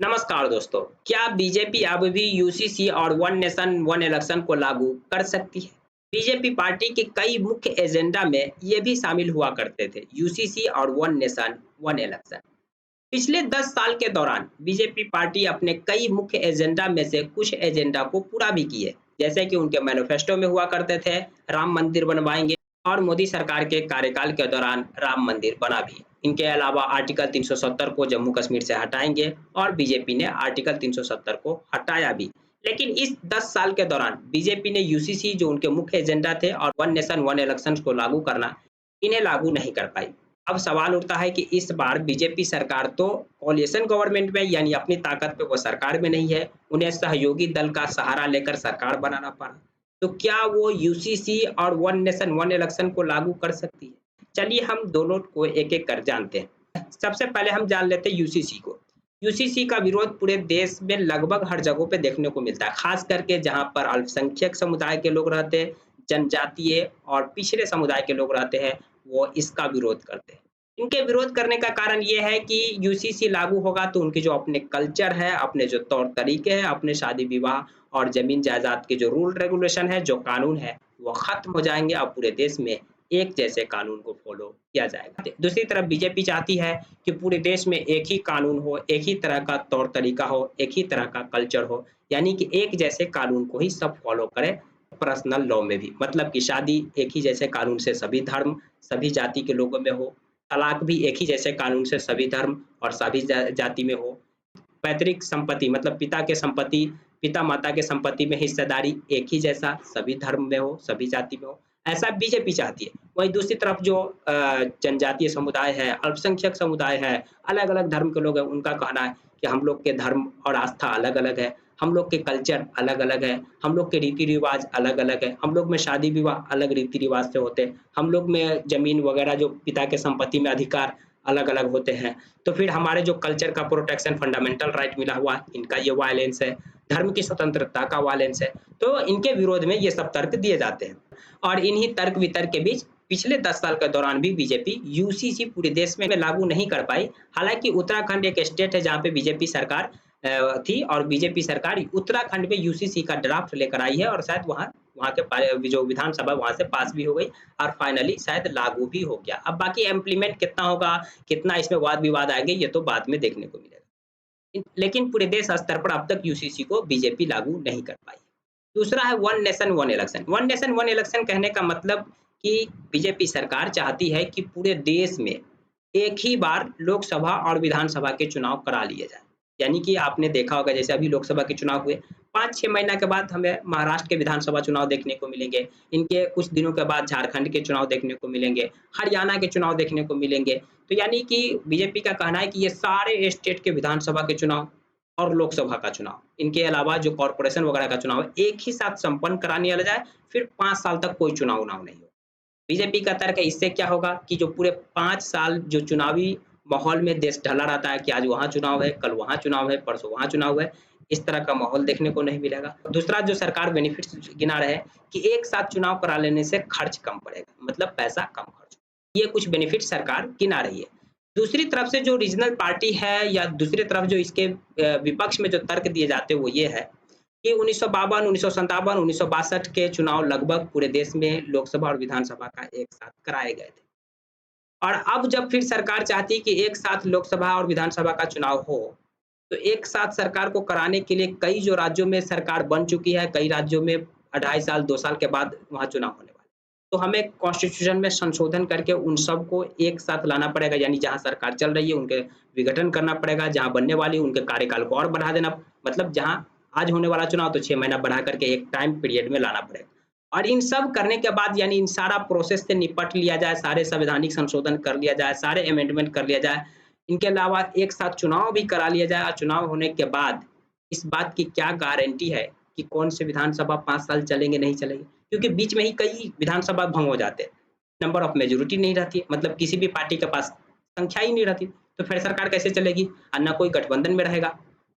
नमस्कार दोस्तों, क्या बीजेपी अब भी यूसीसी और वन नेशन वन इलेक्शन को लागू कर सकती है? बीजेपी पार्टी के कई मुख्य एजेंडा में ये भी शामिल हुआ करते थे, यूसीसी और वन नेशन वन इलेक्शन। पिछले 10 साल के दौरान बीजेपी पार्टी अपने कई मुख्य एजेंडा में से कुछ एजेंडा को पूरा भी की है, जैसे कि उनके मैनिफेस्टो में हुआ करते थे, राम मंदिर बनवाएंगे और मोदी सरकार के कार्यकाल के दौरान राम मंदिर बना भी। इनके अलावा आर्टिकल 370 को जम्मू कश्मीर से हटाएंगे और बीजेपी ने आर्टिकल 370 को हटाया भी। लेकिन इस 10 साल के दौरान बीजेपी ने यूसीसी जो उनके मुख्य एजेंडा थे और वन नेशन वन इलेक्शन को लागू करना, इन्हें लागू नहीं कर पाई। अब सवाल उठता है कि इस बार बीजेपी सरकार तो कोalition गवर्नमेंट में यानी अपनी ताकत पे वो सरकार में नहीं है, उन्हें सहयोगी दल का सहारा लेकर सरकार बनाना पड़ा। तो क्या वो यूसीसी और वन नेशन वन इलेक्शन को लागू कर सकती है? चलिए हम दोनों को एक-एक कर जानते हैं। सबसे पहले हम जान लेते हैं यूसीसी को। यूसीसी का विरोध पूरे देश में लगभग हर जगह पे देखने को मिलता है, खास करके जहाँ पर अल्पसंख्यक समुदाय के लोग रहते हैं, जनजातीय और पिछड़े समुदाय के लोग रहते हैं, वो इसका विरोध करते हैं। इनके विरोध करने का कारण ये है कि यूसीसी लागू होगा तो उनके जो अपने कल्चर है, अपने जो तौर-तरीके हैं, अपने शादी-विवाह और ज़मीन जायदाद के जो रूल रेगुलेशन है, जो कानून है, वो खत्म हो जाएँगे। अब पूरे देश में एक जैसे कानून को फ़ॉलो किया जाएगा। दूसरी तरफ बीजेपी चाहती है कि पूरे देश में एक ही कानून हो, एक ही तरह का तौर-तरीका हो, एक ही तरह का कल्चर हो, यानी कि एक जैसे कानून को ही सब फ़ॉलो करें, पर्सनल लॉ में भी। मतलब कि शादी एक ही जैसे कानून से सभी धर्म, सभी जाति के लोगों में हो, तलाक भी एक ही जैसे कानून से सभी धर्म और सभी जाति में हो। पैतृक संपत्ति मतलब पिता के संपत्ति, पिता-माता के संपत्ति में हिस्सेदारी एक ही जैसा सभी धर्म में हो, सभी जाति में हो, ऐसा बीजेपी चाहती है। वहीं दूसरी तरफ जो जनजातीय समुदाय है, अल्पसंख्यक समुदाय है, अलग-अलग धर्म के लोग हैं, उनका कहना है कि हम लोग के धर्म और आस्था अलग-अलग है, हम लोग के कल्चर अलग-अलग है, हम लोग के रीति-रिवाज अलग-अलग है, हम लोग में शादी-विवाह अलग रीति-रिवाज से होते हैं, हम लोग में ज़मीन वगैरह जो पिता के संपत्ति में अधिकार अलग-अलग होते हैं। तो फिर हमारे जो कल्चर का प्रोटेक्शन फंडामेंटल राइट मिला हुआ है, इनका ये वायलेंस है, धर्म की स्वतंत्रता का वायलेंस है। तो इनके विरोध में ये सब तर्क दिए जाते हैं और इन्हीं तर्क-वितर्क के बीच पिछले 10 साल के दौरान भी बीजेपी यूसीसी पूरे देश में लागू नहीं कर पाई। हालाँकि उत्तराखंड एक स्टेट है जहाँ पे बीजेपी सरकार थी और बीजेपी सरकार उत्तराखंड में यूसीसी का ड्राफ्ट लेकर आई है और शायद वहाँ वहाँ के जो विधानसभा वहाँ से पास भी हो गई और फाइनली शायद लागू भी हो गया। अब बाकी इम्प्लीमेंट कितना होगा, कितना इसमें वाद-विवाद आएँगे, ये तो बाद में देखने को मिलेगा। लेकिन पूरे देश स्तर पर अब तक यूसीसी को बीजेपी लागू नहीं कर पाई। दूसरा है one nation one election. One nation one election कहने का मतलब कि बीजेपी सरकार चाहती है कि पूरे देश में एक ही बार लोकसभा और विधानसभा के चुनाव करा लिए जाएँ। यानी कि आपने देखा होगा जैसे अभी लोकसभा के चुनाव हुए, 5-6 महीना के बाद हमें महाराष्ट्र के विधानसभा चुनाव देखने को मिलेंगे। इनके कुछ दिनों के बाद झारखंड के चुनाव देखने को मिलेंगे, हरियाणा के चुनाव देखने को मिलेंगे। तो यानी कि बीजेपी का कहना है कि ये सारे स्टेट के विधानसभा के चुनाव और लोकसभा का चुनाव, इनके अलावा जो कॉर्पोरेशन वगैरह का चुनाव है, एक ही साथ संपन्न करा लिया जाए, फिर 5 साल तक कोई चुनाव-उनाव नहीं हो। बीजेपी का तर्क है इससे क्या होगा कि जो पूरे 5 साल जो चुनावी माहौल में देश ढला रहता है कि आज वहाँ चुनाव है, कल वहाँ चुनाव है, परसों वहाँ चुनाव है, इस तरह का माहौल देखने को नहीं मिलेगा। दूसरा जो सरकार बेनिफिट्स गिना रहे हैं कि एक साथ चुनाव करा लेने से खर्च कम पड़ेगा, मतलब पैसा कम खर्च। ये कुछ बेनिफिट सरकार गिना रही है। दूसरी तरफ से जो रीजनल पार्टी है या दूसरी तरफ जो इसके विपक्ष में जो तर्क दिए जाते हैं वो ये है कि 1952, 1957, 1962 के चुनाव लगभग पूरे देश में लोकसभा और विधानसभा का एक साथ कराए गए थे। और अब जब फिर सरकार चाहती है कि एक साथ लोकसभा और विधानसभा का चुनाव हो, तो एक साथ सरकार को कराने के लिए कई जो राज्यों में सरकार बन चुकी है, कई राज्यों में 2.5 साल, 2 साल के बाद वहाँ चुनाव होने वाले हैं। तो हमें कॉन्स्टिट्यूशन में संशोधन करके उन सबको एक साथ लाना पड़ेगा, यानी जहाँ सरकार चल रही है, उनके विघटन करना पड़ेगा, जहाँ बनने वाली है, उनके कार्यकाल को और बढ़ा देना मतलब जहाँ आज होने वाला चुनाव तो 6 महीना बढ़ा करके एक टाइम पीरियड में लाना पड़ेगा। और इन सब करने के बाद यानी इन सारा प्रोसेस से निपट लिया जाए, सारे संवैधानिक संशोधन कर लिया जाए, सारे अमेंडमेंट कर लिया जाए। इनके अलावा एक साथ चुनाव भी करा लिया जाए और चुनाव होने के बाद इस बात की क्या गारंटी है कि कौन से विधानसभा 5 साल चलेंगे, नहीं चलेंगे? क्योंकि बीच में ही कई विधानसभा भंग हो जाते हैं। नंबर ऑफ मेजॉरिटी नहीं रहती है, मतलब किसी भी पार्टी के पास संख्या ही नहीं रहती, तो फिर सरकार कैसे चलेगी? और ना कोई गठबंधन में रहेगा।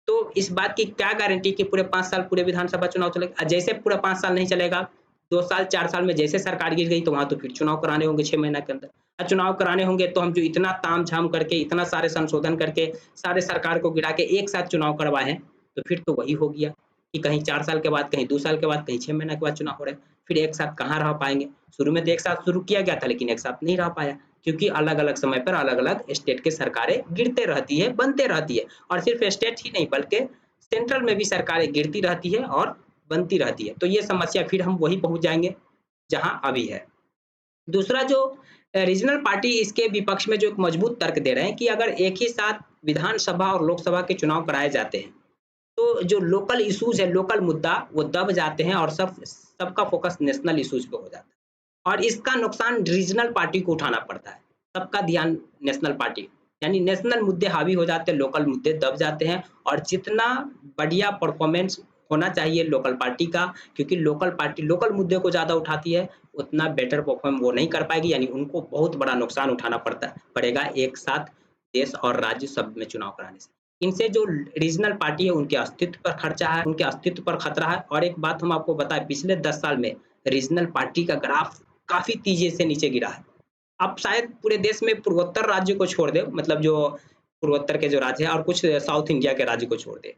तो इस बात की क्या गारंटी कि पूरे 5 साल पूरे विधानसभा चुनाव चलेगा? जैसे पूरा 5 साल नहीं चलेगा, 2 साल, 4 साल में जैसे सरकार गिर गई तो वहाँ तो फिर चुनाव कराने होंगे 6 महीना के अंदर। चुनाव कराने होंगे तो हम जो इतना ताम-झाम करके, इतना सारे संशोधन करके, सारे सरकार को गिरा के एक साथ चुनाव करवाए हैं, तो फिर तो वही हो गया कि कहीं 4 साल के बाद, कहीं 2 साल के बाद, कहीं 6 महीने के बाद चुनाव हो रहे हैं। फिर एक साथ कहाँ रह पाएँगे? शुरू में तो एक साथ शुरू किया गया था, लेकिन एक साथ नहीं रह पाया, क्योंकि अलग-अलग समय पर अलग-अलग स्टेट की सरकारें गिरते रहती है, बनते रहती है और सिर्फ स्टेट ही नहीं बल्कि सेंट्रल में भी सरकारें गिरती रहती है और बनती रहती है। तो ये समस्या फिर हम वहीं पहुँच जाएँगे, जहाँ अभी है। दूसरा जो रीजनल पार्टी इसके विपक्ष में जो एक मजबूत तर्क दे रहे हैं कि अगर एक ही साथ विधानसभा और लोकसभा के चुनाव कराए जाते हैं, तो जो लोकल इश्यूज़ है, लोकल मुद्दा वो दब जाते हैं और सबका फ़ोकस नेशनल इश्यूज़ पे हो जाता है। और इसका नुकसान रीजनल पार्टी को उठाना पड़ता है। सबका ध्यान नेशनल पार्टी यानी नेशनल मुद्दे हावी हो जाते हैं, लोकल मुद्दे दब जाते हैं और जितना बढ़िया परफ़ॉर्मेंस होना चाहिए लोकल पार्टी का, क्योंकि लोकल पार्टी लोकल मुद्दे को ज़्यादा उठाती है, उतना बेटर परफ़ॉर्म वो नहीं कर पाएगी, यानी उनको बहुत बड़ा नुकसान उठाना पड़ेगा एक साथ देश और राज्य सब में चुनाव कराने से। इनसे जो रीजनल पार्टी है उनके अस्तित्व पर खर्चा है, उनके अस्तित्व पर खतरा है और एक बात हम आपको बताएँ, पिछले 10 साल में रीजनल पार्टी का ग्राफ काफ़ी तेज़ी से नीचे गिरा है। आप शायद पूरे देश में पूर्वोत्तर राज्य को छोड़ दें, मतलब जो पूर्वोत्तर के जो राज्य हैं और कुछ साउथ इंडिया के राज्य को छोड़ दें,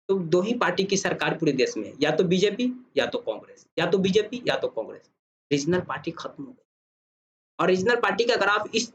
तो 2 ही पार्टी की सरकार पूरे देश में है, या तो बीजेपी या तो कांग्रेस, या तो बीजेपी या तो कांग्रेस। रीजनल पार्टी खत्म हो गई और रीजनल पार्टी का ग्राफ इस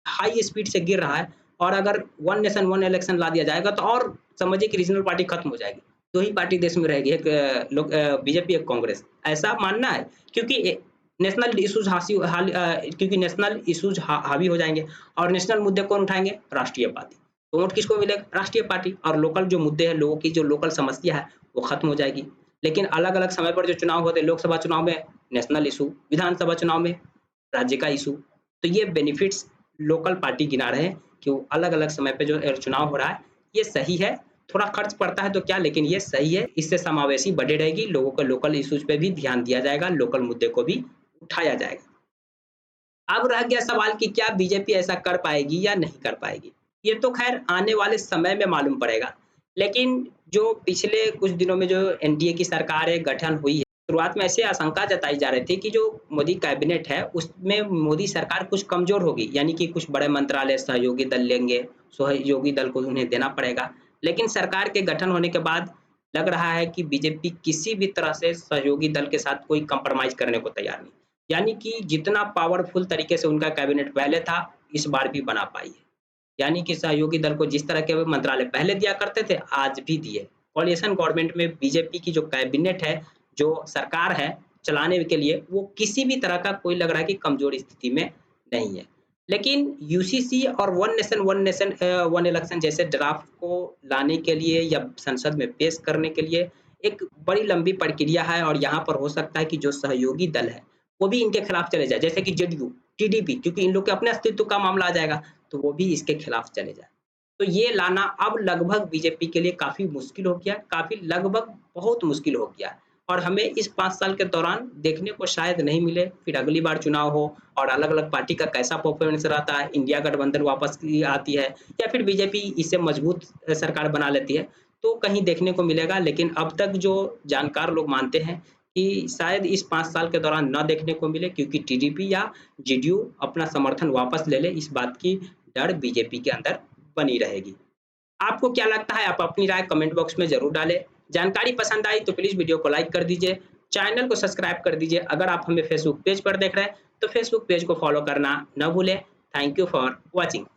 हाई स्पीड से गिर रहा है और अगर वन नेशन वन इलेक्शन ला दिया जाएगा तो और समझिए कि रीजनल पार्टी खत्म हो जाएगी। 2 ही पार्टी देश में रहेगी, एक बीजेपी, एक कांग्रेस। ऐसा मानना है क्योंकि नेशनल इश्यूज़ क्योंकि नेशनल इश्यूज़ हावी हो जाएँगे और नेशनल मुद्दे कौन उठाएँगे? राष्ट्रीय पार्टी। तो वोट किसको मिलेगा? राष्ट्रीय पार्टी। और लोकल जो मुद्दे हैं, लोगों की जो लोकल समस्या है, वो खत्म हो जाएगी। लेकिन अलग-अलग समय पर जो चुनाव होते हैं, लोकसभा चुनाव में नेशनल इश्यू, विधानसभा चुनाव में राज्य का इश्यू। तो ये बेनिफिट्स लोकल पार्टी गिना रहे हैं कि वो अलग-अलग समय पे जो चुनाव हो रहा है, ये सही है। थोड़ा खर्च पड़ता है तो क्या, लेकिन ये सही है। इससे समावेशी बनी रहेगी, लोगों को लोकल इश्यूज़ पे भी ध्यान दिया जाएगा, लोकल मुद्दे को भी उठाया जाएगा। अब रह गया सवाल कि क्या बीजेपी ऐसा कर पाएगी या नहीं कर पाएगी? ये तो ख़ैर आने वाले समय में मालूम पड़ेगा। लेकिन जो पिछले कुछ दिनों में जो एनडीए की सरकार गठन हुई है, शुरुआत में ऐसे आशंका जताई जा रही थी कि जो मोदी कैबिनेट है, उसमें मोदी सरकार कुछ कमज़ोर होगी, यानी कि कुछ बड़े मंत्रालय सहयोगी दल लेंगे, सहयोगी दल को उन्हें देना पड़ेगा। लेकिन सरकार के गठन होने के बाद लग रहा है कि बीजेपी किसी भी तरह से सहयोगी दल के साथ कोई कॉम्प्रोमाइज़ करने को तैयार नहीं। यानी कि जितना पावरफुल तरीके से उनका कैबिनेट पहले था, इस बार भी बना पाई है। यानी कि सहयोगी दल को जिस तरह के मंत्रालय पहले दिया करते थे, आज भी दिए। कोलिशन गवर्नमेंट में बीजेपी की जो कैबिनेट है, जो सरकार है चलाने के लिए, वो किसी भी तरह का कोई लग रहा है कि कमज़ोर स्थिति में नहीं है। लेकिन यूसीसी और वन इलेक्शन जैसे ड्राफ्ट को लाने के लिए या संसद में पेश करने के लिए एक बड़ी लंबी प्रक्रिया है और यहाँ पर हो सकता है कि जो सहयोगी दल है, वो भी इनके खिलाफ चले जाए, जैसे कि जेडीयू, टीडीपी, क्योंकि इन लोग के अपने अस्तित्व का मामला आ जाएगा, तो वो भी इसके खिलाफ चले जाएँ। तो ये लाना अब लगभग बीजेपी के लिए काफ़ी मुश्किल हो गया, काफ़ी लगभग बहुत मुश्किल हो गया और हमें इस 5 साल के दौरान देखने को शायद नहीं मिले, फिर अगली बार चुनाव हो और अलग-अलग पार्टी का कैसा परफ़ॉर्मेंस रहता है, इंडिया गठबंधन वापस आती है या फिर बीजेपी इससे मजबूत सरकार बना लेती है, तो कहीं देखने को मिलेगा। लेकिन अब तक जो जानकार लोग मानते हैं कि शायद इस 5 साल के दौरान ना देखने को मिले, क्योंकि टीडीपी या जेडीयू अपना समर्थन वापस ले ले, इस बात की डर बीजेपी के अंदर बनी रहेगी। आपको क्या लगता है? आप अपनी राय कमेंट बॉक्स में ज़रूर डालें। जानकारी पसंद आई तो प्लीज़ वीडियो को लाइक कर दीजिए, चैनल को सब्सक्राइब कर दीजिए। अगर आप हमें फेसबुक पेज पर देख रहे हैं, तो फेसबुक पेज को फॉलो करना ना भूलें। Thank you for watching.